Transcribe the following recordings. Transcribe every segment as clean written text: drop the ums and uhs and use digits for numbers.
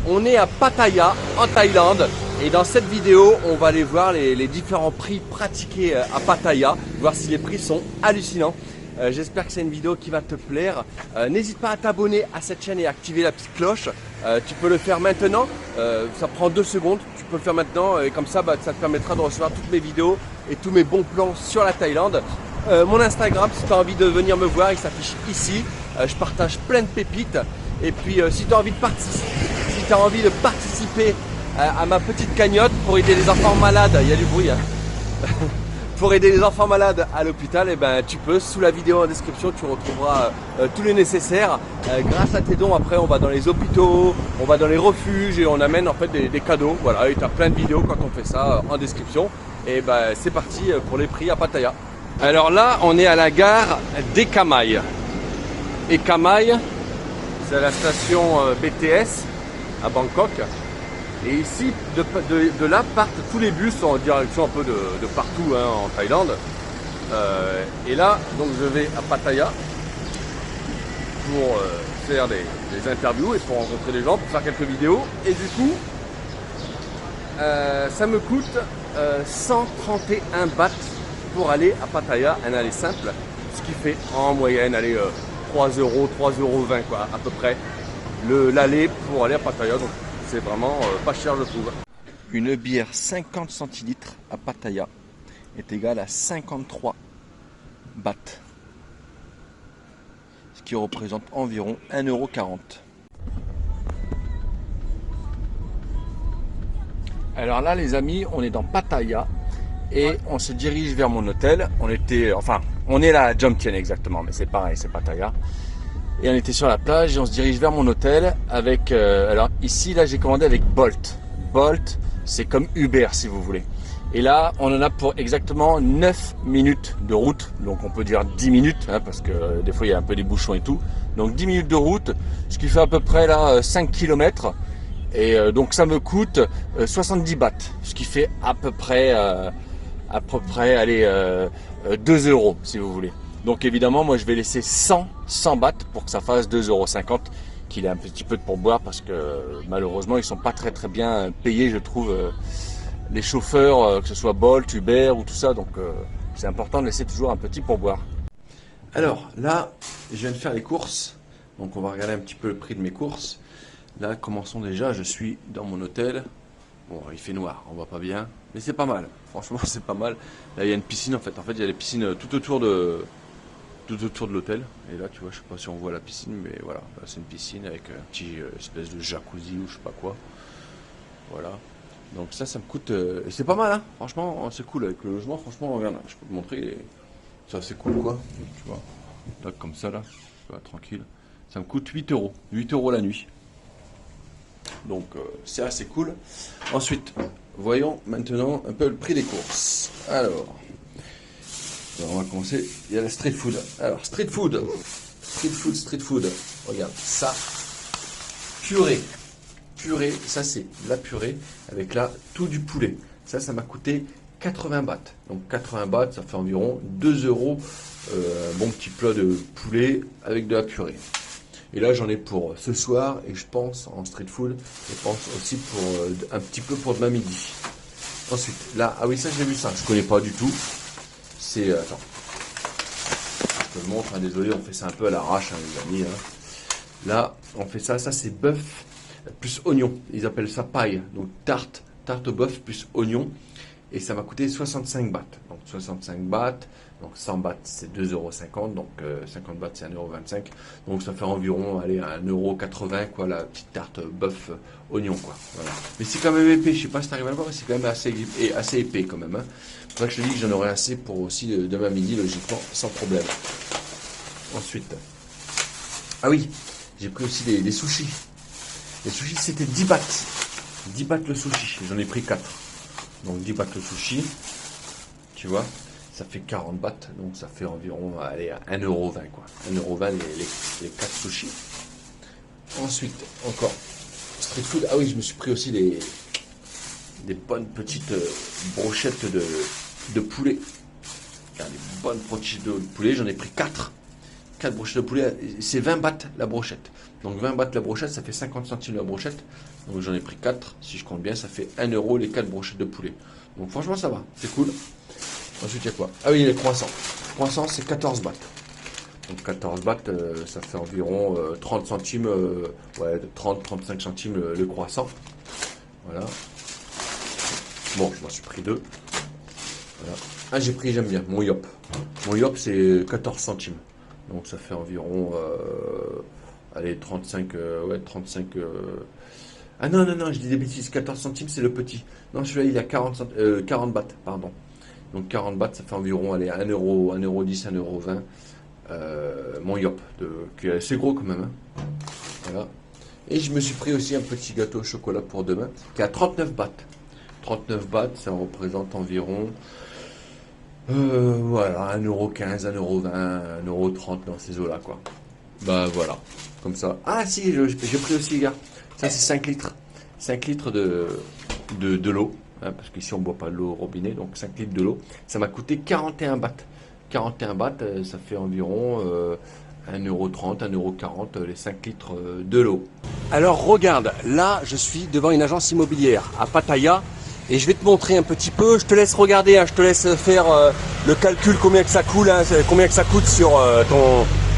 On est à Pattaya en Thaïlande et dans cette vidéo on va aller voir les différents prix pratiqués à Pattaya, voir si les prix sont hallucinants. J'espère que c'est une vidéo qui va te plaire. N'hésite pas à t'abonner à cette chaîne et à activer la petite cloche. Tu peux le faire maintenant, ça prend 2 secondes, tu peux le faire maintenant et comme ça ça te permettra de recevoir toutes mes vidéos et tous mes bons plans sur la Thaïlande. Mon Instagram, si tu as envie de venir me voir, il s'affiche ici. Je partage plein de pépites. Et puis si tu as envie de participer à ma petite cagnotte pour aider les enfants malades, il y a du bruit hein. Pour aider les enfants malades à l'hôpital, et ben tu peux, sous la vidéo en description, tu retrouveras tout le nécessaire. Grâce à tes dons, après on va dans les hôpitaux, on va dans les refuges et on amène en fait des cadeaux. Voilà, et tu as plein de vidéos quand on fait ça en description. Et ben c'est parti pour les prix à Pattaya. Alors là, on est à la gare d'Eka Mai. Eka Mai, c'est la station BTS à Bangkok. Et ici, de là partent tous les bus en direction un peu de partout hein, en Thaïlande. Et là, donc je vais à Pattaya pour faire des interviews et pour rencontrer des gens, pour faire quelques vidéos. Et du coup, ça me coûte 131 bahts pour aller à Pattaya, un aller simple. Ce qui fait en moyenne, allez, 3 euros, 3,20 € quoi, à peu près. L'aller pour aller à Pattaya. Donc, c'est vraiment pas cher je trouve. Une bière 50 centilitres à Pattaya est égale à 53 bahts. Ce qui représente environ 1,40 €. Alors là les amis, on est dans Pattaya et on se dirige vers mon hôtel. On est là à Jomtien exactement, mais c'est pareil, c'est Pattaya. Et on était sur la plage et on se dirige vers mon hôtel avec... alors ici, là, j'ai commandé avec Bolt. Bolt, c'est comme Uber si vous voulez. Et là, on en a pour exactement 9 minutes de route. Donc on peut dire 10 minutes, hein, parce que des fois, il y a un peu des bouchons et tout. Donc 10 minutes de route, ce qui fait à peu près là 5 km. Et donc ça me coûte 70 bahts, ce qui fait à peu près allez, 2 € si vous voulez. Donc évidemment, moi je vais laisser 100 bahts pour que ça fasse 2,50 €, qu'il ait un petit peu de pourboire parce que malheureusement ils sont pas très bien payés, je trouve, les chauffeurs, que ce soit Bolt, Uber ou tout ça. Donc c'est important de laisser toujours un petit pourboire. Alors là, je viens de faire les courses, donc on va regarder un petit peu le prix de mes courses. Là, commençons déjà, je suis dans mon hôtel. Bon, il fait noir, on voit pas bien, mais c'est pas mal. Franchement, c'est pas mal. Là, il y a une piscine en fait. En fait, il y a des piscines tout autour de l'hôtel. Et là, tu vois, je sais pas si on voit la piscine, mais voilà, c'est une piscine avec un petit espèce de jacuzzi ou je sais pas quoi. Voilà. Donc ça me coûte. Et c'est pas mal, hein. Franchement, c'est cool avec le logement. Franchement, regarde, je peux te montrer. Ça, c'est cool, quoi. Tu vois. Là, comme ça, là, tu vois, tranquille. Ça me coûte 8 €. 8 € la nuit. Donc c'est assez cool. Ensuite, voyons maintenant un peu le prix des courses. Alors, on va commencer. Il y a la street food. Alors, street food. Regarde, ça. Purée. Ça c'est la purée avec là tout du poulet. Ça m'a coûté 80 bahts. Donc 80 bahts, ça fait environ 2 €. Un bon petit plat de poulet avec de la purée. Et là j'en ai pour ce soir et je pense en street food, je pense aussi pour un petit peu pour demain midi. Ensuite, là, ah oui ça j'ai vu ça, je connais pas du tout. C'est, attends, je te le montre, hein, désolé, on fait ça un peu à l'arrache hein, les amis. Hein. Là, on fait ça c'est bœuf plus oignon, ils appellent ça paille, donc tarte au bœuf plus oignon. Et ça m'a coûté 65 bahts. Donc 65 bahts, donc 100 bahts c'est 2,50 €, donc 50 bahts c'est 1,25 €. Donc ça fait environ allez, 1,80 € quoi, la petite tarte bœuf oignon quoi. Voilà. Mais c'est quand même épais, je sais pas si tu arrives à le voir, mais c'est quand même assez épais quand même. Hein. C'est pour ça que je te dis que j'en aurai assez pour aussi demain midi logiquement, sans problème. Ensuite, ah oui, j'ai pris aussi des sushis. Les sushis c'était 10 bahts. 10 bahts le sushi, j'en ai pris 4. Donc 10 bahts le sushi, tu vois, ça fait 40 bahts, donc ça fait environ allez, 1,20 € quoi. 1,20 € les 4 sushis. Ensuite, encore, street food, ah oui, je me suis pris aussi des bonnes petites brochettes de poulet. Des bonnes brochettes de poulet, j'en ai pris 4. 4 brochettes de poulet, c'est 20 bahts la brochette. Donc 20 bahts la brochette, ça fait 50 centimes la brochette. Donc j'en ai pris 4, si je compte bien, ça fait 1 euro les 4 brochettes de poulet. Donc franchement ça va, c'est cool. Ensuite il y a quoi? Ah oui, les croissants. Croissants c'est 14 bahts. Donc 14 bahts, ça fait environ 30 centimes, ouais 30-35 centimes le croissant. Voilà. Bon, je m'en suis pris 2. Voilà. Ah j'ai pris, j'aime bien, mon yop. Mon yop c'est 14 centimes. Donc ça fait environ, allez, 35, ouais, 35... Ah non, je dis des bêtises, 14 centimes c'est le petit. Non, celui-là il a 40 bahts, pardon. Donc 40 bahts ça fait environ, allez, 1 euro, 1,10 €, 1,20 €. Mon yop, qui est assez gros quand même. Hein. Voilà. Et je me suis pris aussi un petit gâteau au chocolat pour demain, qui a 39 bahts. 39 bahts, ça représente environ... voilà, 1,15 €, 1,20 €, 1,30 € dans ces eaux-là, quoi. Bah voilà, comme ça. Ah si, j'ai pris aussi, les gars. Ça, c'est 5 litres. 5 litres de l'eau. Hein, parce qu'ici, on ne boit pas de l'eau au robinet. Donc, 5 litres de l'eau. Ça m'a coûté 41 bahts. 41 bahts, ça fait environ 1,30 €, 1,40 €, les 5 litres de l'eau. Alors, regarde, là, je suis devant une agence immobilière à Pattaya. Et je vais te montrer un petit peu, je te laisse regarder, hein, je te laisse faire le calcul combien que ça coûte, hein, combien que ça coûte sur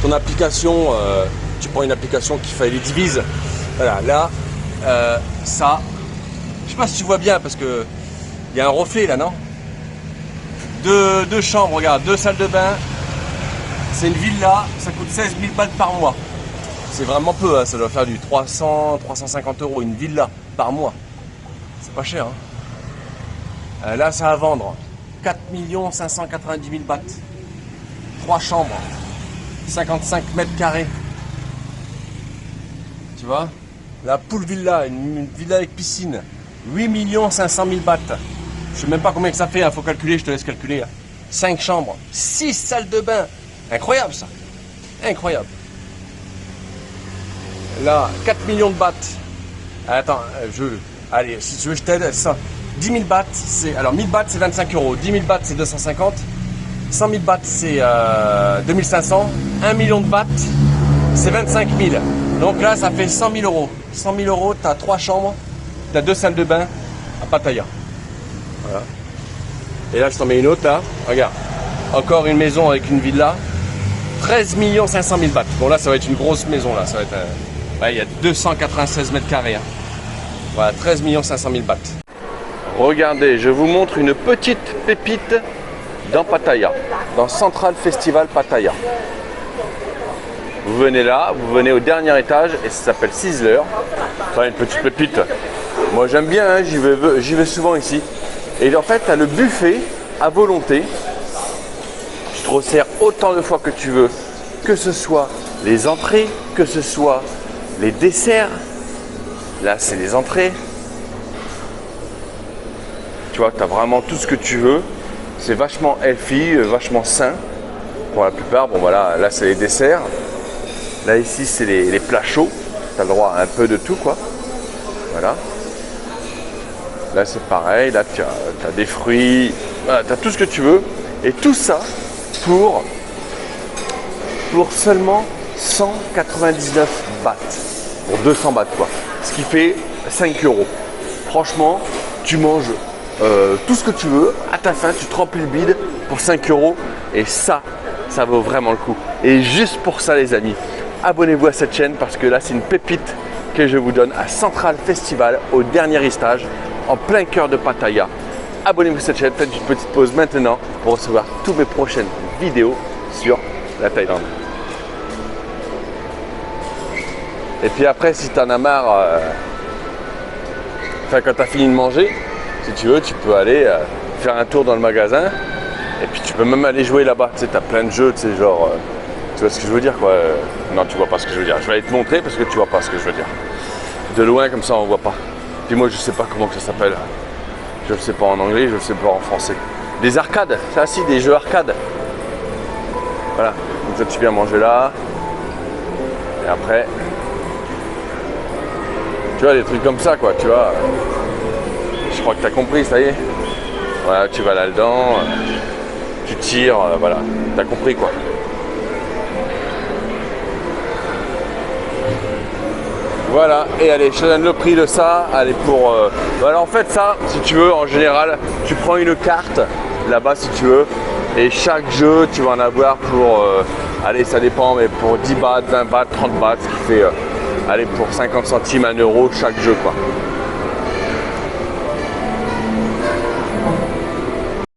ton application. Tu prends une application qui fait les divises. Voilà, là, ça, je sais pas si tu vois bien parce que il y a un reflet là, non? Deux chambres, regarde, 2 salles de bain. C'est une villa, ça coûte 16 000 balles par mois. C'est vraiment peu, hein, ça doit faire du 300-350 € une villa par mois. C'est pas cher, hein. Là, ça va vendre 4 590 000 bahts. 3 chambres, 55 mètres carrés. Tu vois? La pool villa, une villa avec piscine, 8 500 000 bahts. Je sais même pas combien que ça fait, hein, faut calculer, je te laisse calculer. 5 chambres, 6 salles de bain. Incroyable ça. Incroyable. Là, 4 millions de bahts. Attends, allez, si tu veux, je t'aide. Ça. 10 000 bahts, c'est... Alors 1000 bahts, c'est 25 €. 10 000 bahts, c'est 250. 100 000 bahts, c'est 2500. 1 million de bahts, c'est 25 000. Donc là, ça fait 100 000 €. 100 000 €, tu as 3 chambres, tu as 2 salles de bain à Pattaya. Voilà. Et là, je t'en mets une autre, là. Regarde. Encore une maison avec une villa. 13 500 000 bahts. Bon, là, ça va être une grosse maison, là. Ça va être... ouais, il y a 296 mètres carrés. Hein. Voilà, 13 500 000 bahts. Regardez, je vous montre une petite pépite dans Pattaya, dans Central Festival Pattaya. Vous venez là, vous venez au dernier étage et ça s'appelle Sizzler. Enfin, une petite pépite. Moi j'aime bien, hein, j'y vais souvent ici. Et en fait, tu as le buffet à volonté. Tu te resserres autant de fois que tu veux, que ce soit les entrées, que ce soit les desserts. Là, c'est les entrées. Tu vois, tu as vraiment tout ce que tu veux. C'est vachement healthy, vachement sain. Pour la plupart, bon voilà, là c'est les desserts. Là ici c'est les plats chauds. Tu as le droit à un peu de tout quoi. Voilà. Là c'est pareil, là tu as des fruits. Voilà, tu as tout ce que tu veux. Et tout ça pour seulement 199 bahts. Pour 200 bahts quoi. Ce qui fait 5 €. Franchement, tu manges tout ce que tu veux, à ta faim, tu te remplis le bide pour 5 € et ça vaut vraiment le coup. Et juste pour ça les amis, abonnez-vous à cette chaîne parce que là c'est une pépite que je vous donne à Central Festival au dernier étage en plein cœur de Pattaya. Abonnez-vous à cette chaîne, faites une petite pause maintenant pour recevoir toutes mes prochaines vidéos sur la Thaïlande. Et puis après si tu en as marre, enfin quand tu as fini de manger, si tu veux, tu peux aller faire un tour dans le magasin et puis tu peux même aller jouer là-bas. Tu sais, tu as plein de jeux, tu sais, genre, tu vois ce que je veux dire quoi. Non, tu vois pas ce que je veux dire. Je vais aller te montrer parce que tu vois pas ce que je veux dire. De loin, comme ça, on voit pas. Puis moi, je sais pas comment que ça s'appelle. Je le sais pas en anglais, je le sais pas en français. Des arcades, ça aussi, des jeux arcades. Voilà, donc ça, tu viens manger là. Et après, tu vois, des trucs comme ça, quoi, tu vois. Je crois que tu as compris, ça y est. Voilà, tu vas là-dedans, tu tires, voilà, tu as compris quoi. Voilà, et allez, je te donne le prix de ça. Allez, pour. Voilà, en fait, ça, si tu veux, en général, tu prends une carte là-bas si tu veux. Et chaque jeu, tu vas en avoir pour. Allez, ça dépend, mais pour 10 bahts, 20 bahts, 30 bahts, ce qui fait. Allez, pour 50 centimes, 1 euro chaque jeu, quoi.